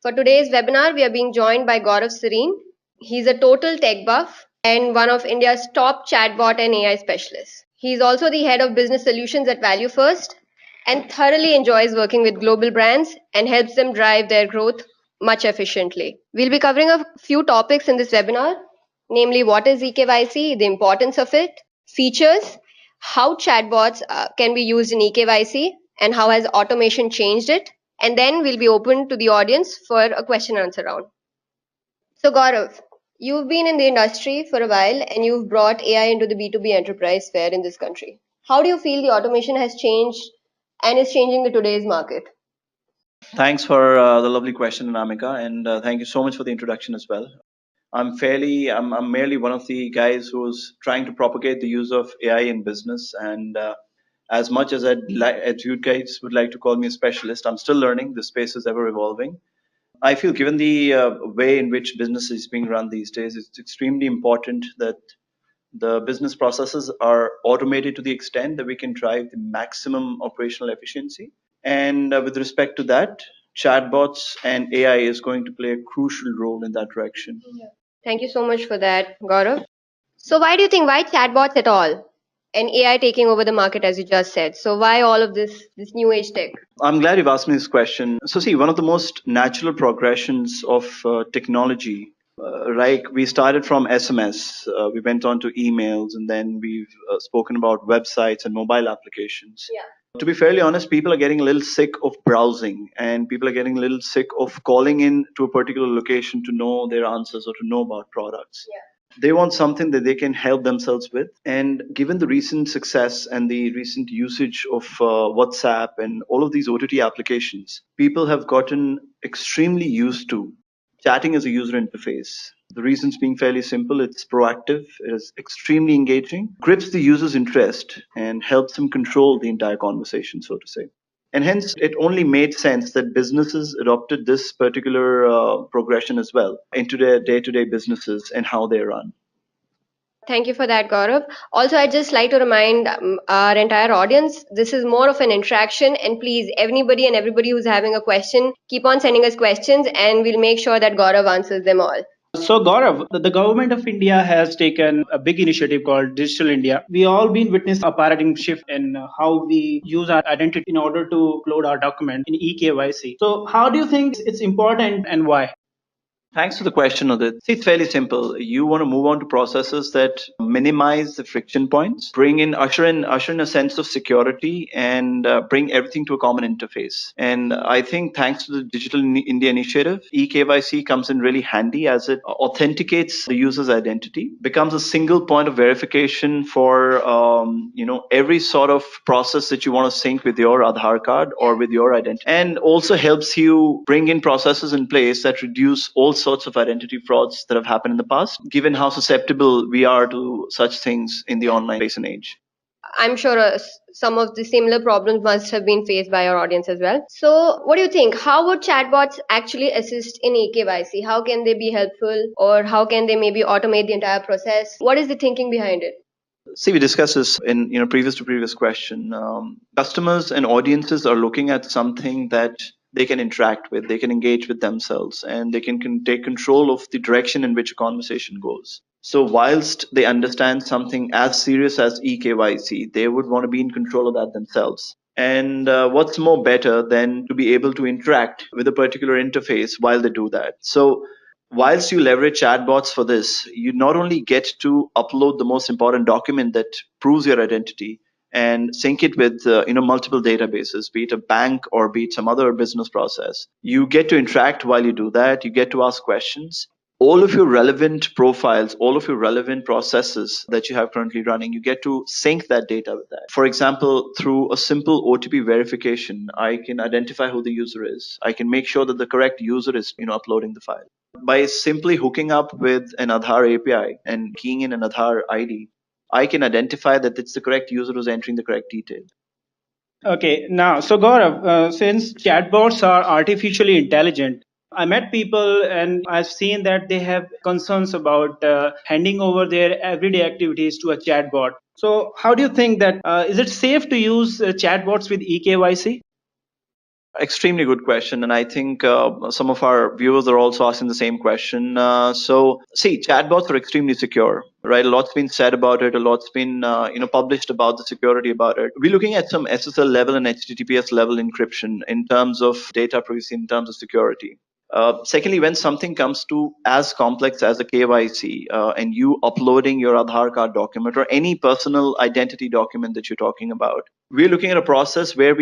For today's webinar, we are being joined by Gaurav Sarien. He's a total tech buff and one of India's top chatbot and AI specialists. He's also the head of business solutions at Value First and thoroughly enjoys working with global brands and helps them drive their growth much efficiently. We'll be covering a few topics in this webinar, namely what is eKYC, the importance of it, features, how chatbots can be used in eKYC, and how has automation changed it, and then we'll be open to the audience for a question and answer round. So Gaurav, you've been in the industry for a while and you've brought AI into the B2B enterprise sphere in this country. How do you feel the automation has changed and is changing the today's market? Thanks for the lovely question, Anamika, and thank you so much for the introduction as well. I'm merely one of the guys who's trying to propagate the use of AI in business, and as much as as you guys would like to call me a specialist, I'm still learning. The space is ever evolving. I feel, given the way in which business is being run these days, it's extremely important that the business processes are automated to the extent that we can drive the maximum operational efficiency. And with respect to that, chatbots and AI is going to play a crucial role in that direction. Yeah. Thank you so much for that, Gaurav. So why chatbots at all? And AI taking over the market, as you just said. So why all of this new age tech? I'm glad you've asked me this question. So, see, one of the most natural progressions of technology, like we started from SMS, we went on to emails, and then we've spoken about websites and mobile applications. Yeah. To be fairly honest, people are getting a little sick of browsing, and people are getting a little sick of calling in to a particular location to know their answers or to know about products. Yeah. They want something that they can help themselves with. And given the recent success and the recent usage of WhatsApp and all of these OTT applications, people have gotten extremely used to chatting as a user interface. The reasons being fairly simple: it's proactive, it is extremely engaging, grips the user's interest, and helps them control the entire conversation, so to say. And hence, it only made sense that businesses adopted this particular progression as well into their day to day businesses and how they run. Thank you for that, Gaurav. Also, I'd just like to remind our entire audience, this is more of an interaction, and please, anybody and everybody who's having a question, keep on sending us questions and we'll make sure that Gaurav answers them all. So Gaurav, the government of India has taken a big initiative called Digital India. We all been witness a paradigm shift in how we use our identity in order to upload our document in eKYC. So how do you think it's important and why? Thanks for the question, Udit. See, it's fairly simple. You want to move on to processes that minimize the friction points, usher in a sense of security, and bring everything to a common interface. And I think thanks to the Digital India initiative, eKYC comes in really handy as it authenticates the user's identity, becomes a single point of verification for every sort of process that you want to sync with your Aadhaar card or with your identity, and also helps you bring in processes in place that reduce all sorts of identity frauds that have happened in the past, given how susceptible we are to such things in the online space and age. I'm sure some of the similar problems must have been faced by our audience as well. So, what do you think? How would chatbots actually assist in eKYC? How can they be helpful, or how can they maybe automate the entire process? What is the thinking behind it? See, we discussed this in previous question. Customers and audiences are looking at something that they can interact with, they can engage with themselves, and they can take control of the direction in which a conversation goes. So, whilst they understand something as serious as eKYC, they would want to be in control of that themselves. And what's more better than to be able to interact with a particular interface while they do that? So, whilst you leverage chatbots for this, you not only get to upload the most important document that proves your identity and sync it with multiple databases, be it a bank or be it some other business process. You get to interact while you do that. You get to ask questions. All of your relevant profiles, all of your relevant processes that you have currently running, you get to sync that data with that. For example, through a simple OTP verification, I can identify who the user is. I can make sure that the correct user is uploading the file. By simply hooking up with an Aadhaar API and keying in an Aadhaar ID, I can identify that it's the correct user who's entering the correct detail. Okay, now, so Gaurav, since chatbots are artificially intelligent, I met people and I've seen that they have concerns about handing over their everyday activities to a chatbot. So, how do you think that is it safe to use chatbots with eKYC? Extremely good question, and I think some of our viewers are also asking the same question. See, chatbots are extremely secure, right? A lot's been said about it. A lot's been published about the security about it. We're looking at some SSL level and HTTPS level encryption in terms of data privacy, in terms of security. Secondly, when something comes to as complex as a KYC and you uploading your Aadhaar card document or any personal identity document that you're talking about, we're looking at a process where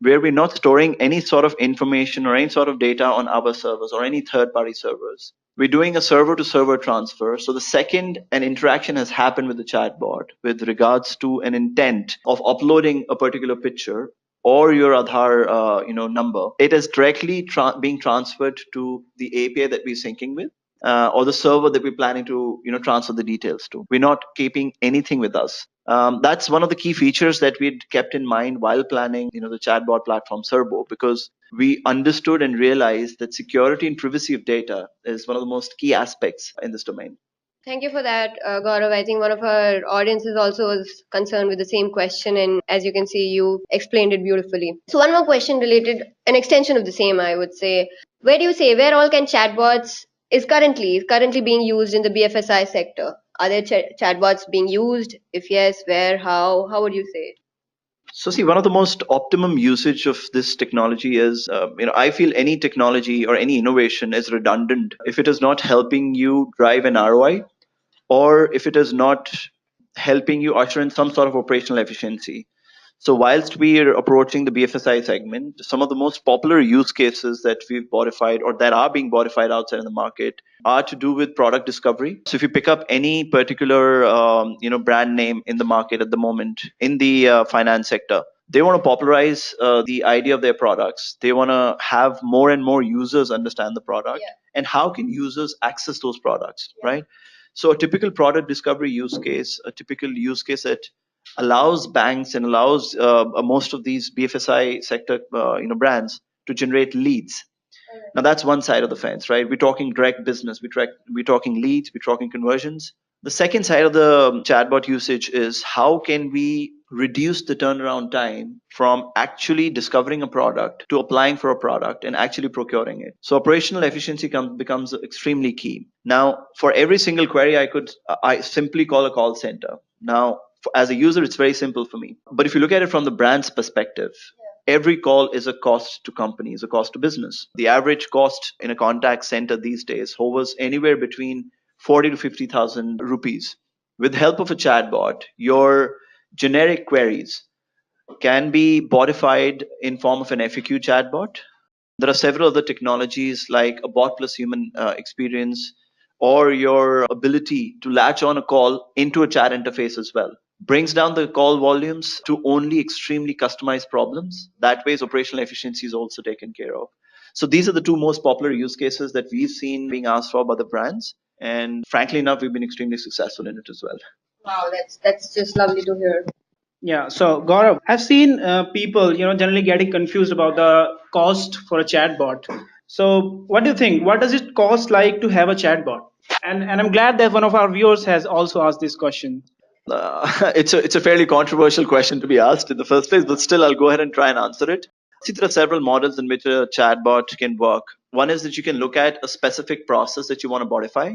we're not storing any sort of information or any sort of data on our servers or any third party servers. We're doing a server to server transfer. So the second an interaction has happened with the chatbot with regards to an intent of uploading a particular picture or your Aadhaar number, it is directly being transferred to the API that we're syncing with. Or the server that we're planning to transfer the details to. We're not keeping anything with us. That's one of the key features that we'd kept in mind while planning the chatbot platform Serbo, because we understood and realized that security and privacy of data is one of the most key aspects in this domain. Thank you for that, Gaurav. I think one of our audiences also was concerned with the same question, and as you can see, you explained it beautifully. So, one more question related, an extension of the same, I would say. Where do you say where all can chatbots is currently being used in the BFSI sector? Are there chatbots being used? If yes, where? How? How would you say it? So, see, one of the most optimum usage of this technology is, I feel any technology or any innovation is redundant if it is not helping you drive an ROI or if it is not helping you usher in some sort of operational efficiency. So, whilst we are approaching the BFSI segment, some of the most popular use cases that we've modified or that are being modified outside in the market are to do with product discovery. So, if you pick up any particular brand name in the market at the moment in the finance sector, they want to popularize the idea of their products. They want to have more and more users understand the product, and how can users access those products, right? So, a typical product discovery use case, a typical use case that allows banks and allows most of these BFSI sector brands to generate leads. Now that's one side of the fence, right? We're talking direct business. We're talking leads. We're talking conversions. The second side of the chatbot usage is how can we reduce the turnaround time from actually discovering a product to applying for a product and actually procuring it. So operational efficiency becomes extremely key. Now, for every single query, I simply call a call center. Now, as a user, it's very simple for me. But if you look at it from the brand's perspective, every call is a cost to companies, a cost to business. The average cost in a contact center these days hovers anywhere between 40 to 50,000 rupees. With the help of a chatbot, your generic queries can be modified in form of an FAQ chatbot. There are several other technologies like a bot plus human experience, or your ability to latch on a call into a chat interface as well. Brings down the call volumes to only extremely customized problems. That way, operational efficiency is also taken care of. So these are the two most popular use cases that we've seen being asked for by the brands. And frankly enough, we've been extremely successful in it as well. Wow, that's just lovely to hear. Yeah, so Gaurav, I've seen people, generally getting confused about the cost for a chatbot. So, what do you think? What does it cost like to have a chatbot? And I'm glad that one of our viewers has also asked this question. It's a fairly controversial question to be asked in the first place, but still, I'll go ahead and try and answer it. See, there are several models in which a chatbot can work. One is that you can look at a specific process that you want to modify,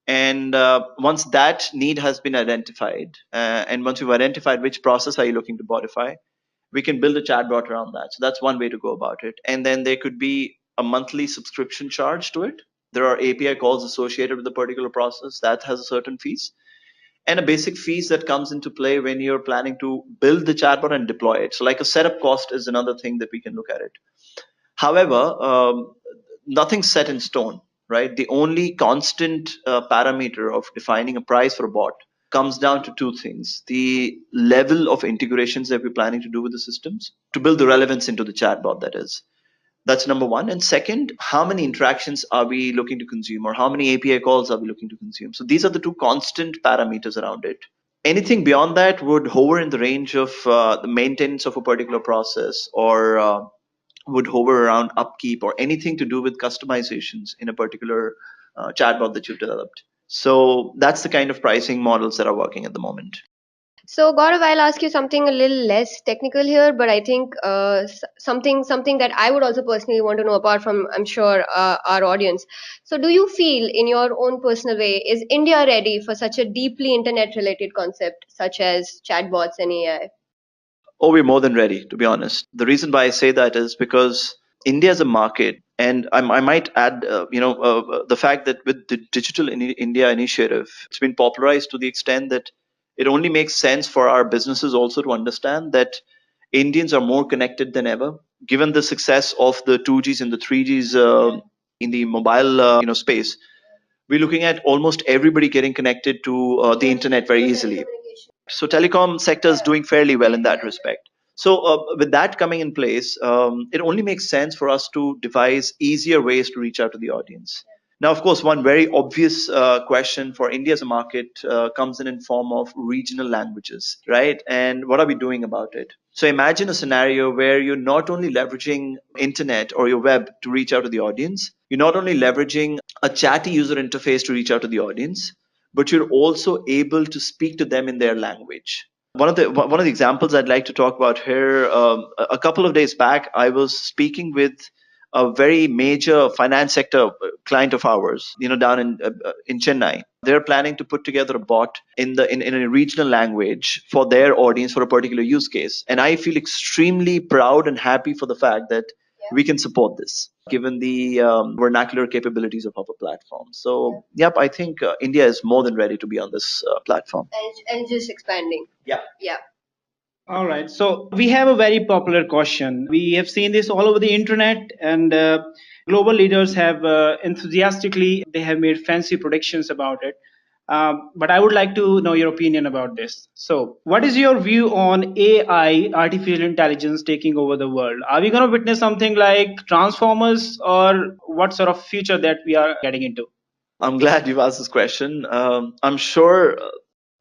and once that need has been identified, and once you've identified which process are you looking to modify, we can build a chatbot around that. So that's one way to go about it. And then there could be a monthly subscription charge to it. There are API calls associated with the particular process that has a certain fees, and a basic fees that comes into play when you're planning to build the chatbot and deploy it. So like a setup cost is another thing that we can look at it. However, nothing's set in stone, right? The only constant parameter of defining a price for a bot comes down to two things: the level of integrations that we're planning to do with the systems to build the relevance into the chatbot, that is. That's number one. And second, how many interactions are we looking to consume, or how many API calls are we looking to consume? So these are the two constant parameters around it. Anything beyond that would hover in the range of the maintenance of a particular process, or would hover around upkeep, or anything to do with customizations in a particular chatbot that you've developed. So that's the kind of pricing models that are working at the moment. So Gaurav, I'll ask you something a little less technical here, but I think something that I would also personally want to know, apart from I'm sure our audience. So, do you feel, in your own personal way, is India ready for such a deeply internet-related concept such as chatbots and AI? Oh, we're more than ready, to be honest. The reason why I say that is because India is a market, and I might add, the fact that with the India initiative, it's been popularized to the extent that it only makes sense for our businesses also to understand that Indians are more connected than ever. Given the success of the 2Gs and the 3Gs in the mobile, space, we're looking at almost everybody getting connected to the internet very easily. So telecom sector is doing fairly well in that respect. So with that coming in place, it only makes sense for us to devise easier ways to reach out to the audience. Now, of course, one very obvious question for India as a market comes in form of regional languages, right? And what are we doing about it? So imagine a scenario where you're not only leveraging internet or your web to reach out to the audience, you're not only leveraging a chatty user interface to reach out to the audience, but you're also able to speak to them in their language. One of the examples I'd like to talk about here. A couple of days back, I was speaking with a very major finance sector client of ours, down in Chennai. They're planning to put together a bot in a regional language for their audience for a particular use case, and I feel extremely proud and happy for the fact that we can support this given the vernacular capabilities of our platform. So, yep, I think India is more than ready to be on this platform. And just expanding. Yeah. Yeah. All right. So we have a very popular question. We have seen this all over the internet, and global leaders have enthusiastically they have made fancy predictions about it. But I would like to know your opinion about this. So, what is your view on AI, artificial intelligence, taking over the world? Are we going to witness something like Transformers, or what sort of future that we are getting into? I'm glad you've asked this question. I'm sure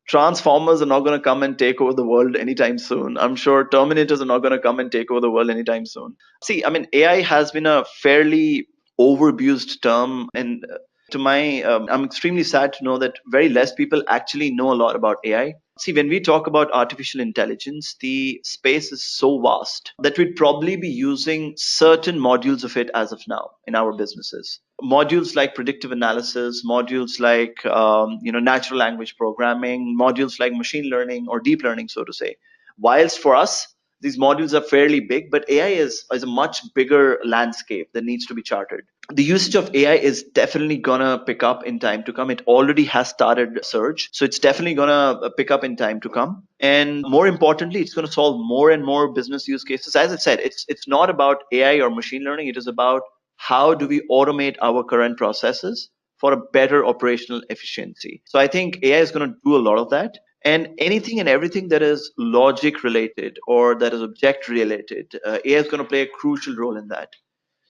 Transformers are not going to come and take over the world anytime soon. I'm sure Terminators are not going to come and take over the world anytime soon. See, I mean, AI has been a fairly overabused term, and I'm extremely sad to know that very less people actually know a lot about AI. See, when we talk about artificial intelligence, the space is so vast that we'd probably be using certain modules of it as of now in our businesses. Modules like predictive analysis, modules like natural language programming, modules like machine learning or deep learning, so to say. Whilst for us, these modules are fairly big, but AI is a much bigger landscape that needs to be charted. The usage of AI is definitely gonna pick up in time to come. It already has started surge, so it's definitely gonna pick up in time to come. And more importantly, it's gonna solve more and more business use cases. As I said, it's not about AI or machine learning. It is about how do we automate our current processes for a better operational efficiency. So I think AI is going to do a lot of that. And anything and everything that is logic related or that is object related, AI is going to play a crucial role in that.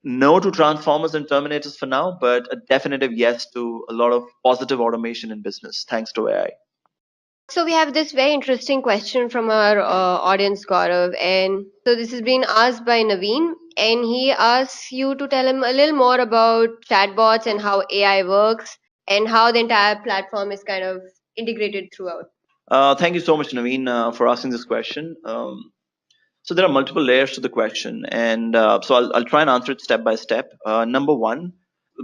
No to Transformers and Terminators for now, but a definitive yes to a lot of positive automation in business thanks to AI. So we have this very interesting question from our audience, Gaurav, and so this has been asked by Naveen, and he asks you to tell him a little more about chatbots and how AI works and how the entire platform is kind of integrated throughout. Thank you so much, Naveen, for asking this question. So there are multiple layers to the question, and so I'll try and answer it step by step. Number one,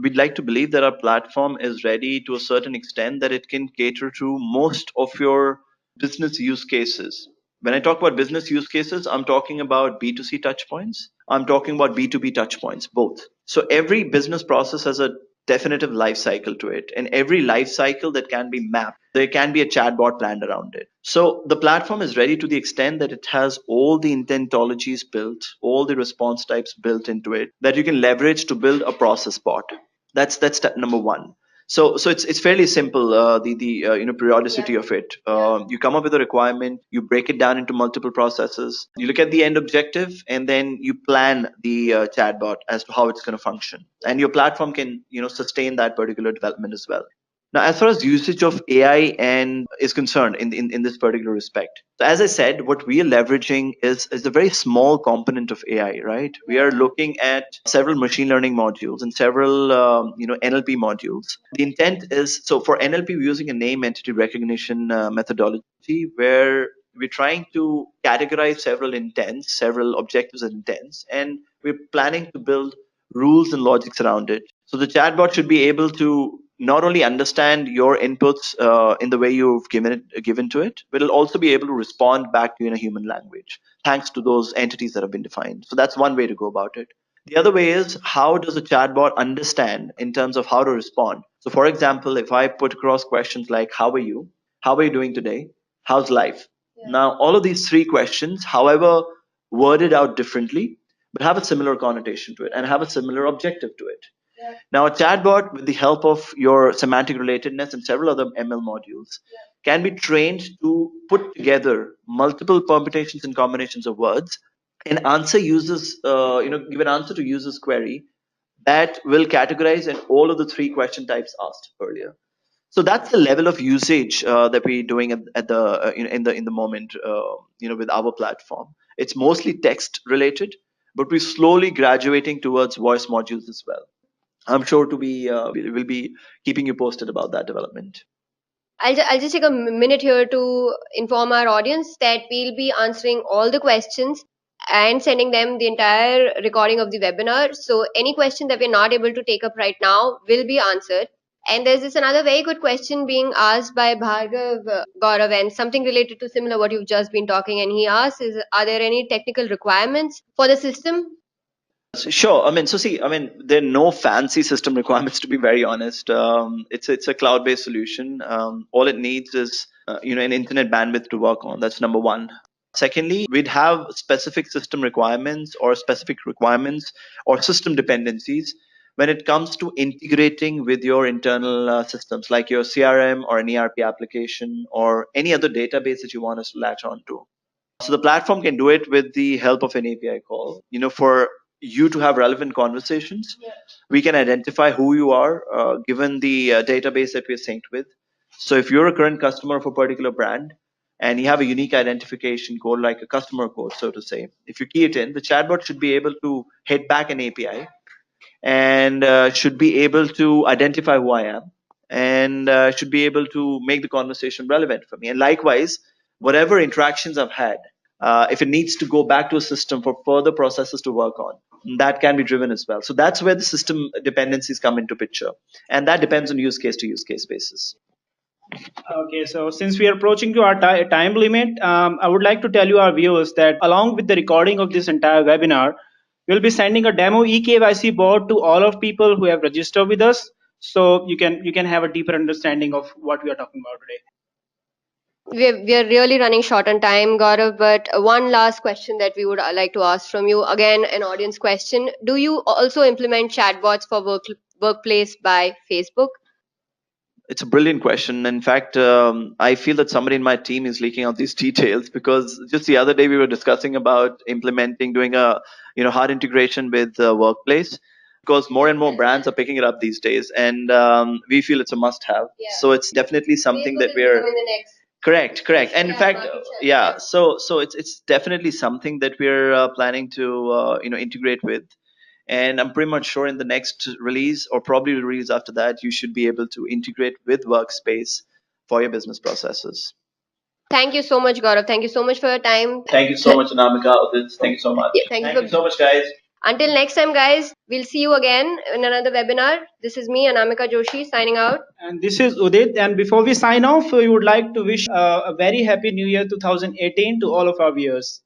we'd like to believe that our platform is ready to a certain extent that it can cater to most of your business use cases. When I talk about business use cases, I'm talking about B2C touch points. I'm talking about B2B touch points, both. So every business process has a definitive life cycle to it, and every life cycle that can be mapped, there can be a chatbot planned around it. So the platform is ready to the extent that it has all the intentologies built, all the response types built into it that you can leverage to build a process bot. That's step number one. So it's fairly simple. The periodicity of it. You come up with a requirement, you break it down into multiple processes. You look at the end objective, and then you plan the chatbot as to how it's going to function. And your platform can sustain that particular development as well. Now, as far as usage of AI and is concerned in this particular respect, so as I said, what we are leveraging is a very small component of AI, right? We are looking at several machine learning modules and several NLP modules. The intent is so for NLP, we're using a name entity recognition methodology where we're trying to categorize several intents, several objectives and intents, and we're planning to build rules and logics around it. So the chatbot should be able to not only understand your inputs in the way you've given to it, but it'll also be able to respond back to you in a human language, thanks to those entities that have been defined. So that's one way to go about it. The other way is, how does a chatbot understand in terms of how to respond? So, for example, if I put across questions like, how are you? How are you doing today? How's life? Yeah. Now, all of these three questions, however worded out differently, but have a similar connotation to it and have a similar objective to it. Yeah. Now, a chatbot, with the help of your semantic relatedness and several other ML modules, can be trained to put together multiple permutations and combinations of words and answer users, give an answer to users' query that will categorize in all of the three question types asked earlier. So that's the level of usage that we're doing at the in the moment, with our platform. It's mostly text related, but we're slowly graduating towards voice modules as well. I'm sure to be we'll be keeping you posted about that development. I'll just take a minute here to inform our audience that we'll be answering all the questions and sending them the entire recording of the webinar. So any question that we're not able to take up right now will be answered. And there's this another very good question being asked by Bhargav, Gaurav, and something related to similar what you've just been talking. And he asks, are there any technical requirements for the system? Sure. There are no fancy system requirements, to be very honest. It's a cloud-based solution. All it needs is an internet bandwidth to work on. That's number one. Secondly, we'd have specific system requirements or system dependencies when it comes to integrating with your internal systems, like your CRM or an ERP application or any other database that you want us to latch onto. So the platform can do it with the help of an API call. For you to have relevant conversations, we can identify who you are given the database that we're synced with. So if you're a current customer of a particular brand and you have a unique identification code, like a customer code, so to say, if you key it in, the chatbot should be able to hit back an API and should be able to identify who I am and should be able to make the conversation relevant for me. And likewise, whatever interactions I've had, if it needs to go back to a system for further processes to work on, that can be driven as well. So that's where the system dependencies come into picture, and that depends on use case to use case basis. Okay, so since we are approaching to our time limit, I would like to tell you our viewers that along with the recording of this entire webinar, we'll be sending a demo eKYC board to all of people who have registered with us, so you can have a deeper understanding of what we are talking about today. We are really running short on time, Gaurav, but one last question that we would like to ask from you. Again, an audience question. Do you also implement chatbots for workplace by Facebook? It's a brilliant question. In fact, I feel that somebody in my team is leaking out these details, because just the other day we were discussing about doing a hard integration with Workplace, because more and more brands are picking it up these days, and we feel it's a must-have. Yeah. So it's definitely something that we're correct. And in fact, yeah. So it's definitely something that we're planning to integrate with. And I'm pretty much sure in the next release, or probably the release after that, you should be able to integrate with Workspace for your business processes. Thank you so much, Gaurav. Thank you so much for your time. Thank you so much, Anamika. Thank you so much. Yeah, thank you so much, guys. Until next time, guys, we'll see you again in another webinar. This is me, Anamika Joshi, signing out. And this is Udit. And before we sign off, we would like to wish a very happy New Year 2018 to all of our viewers.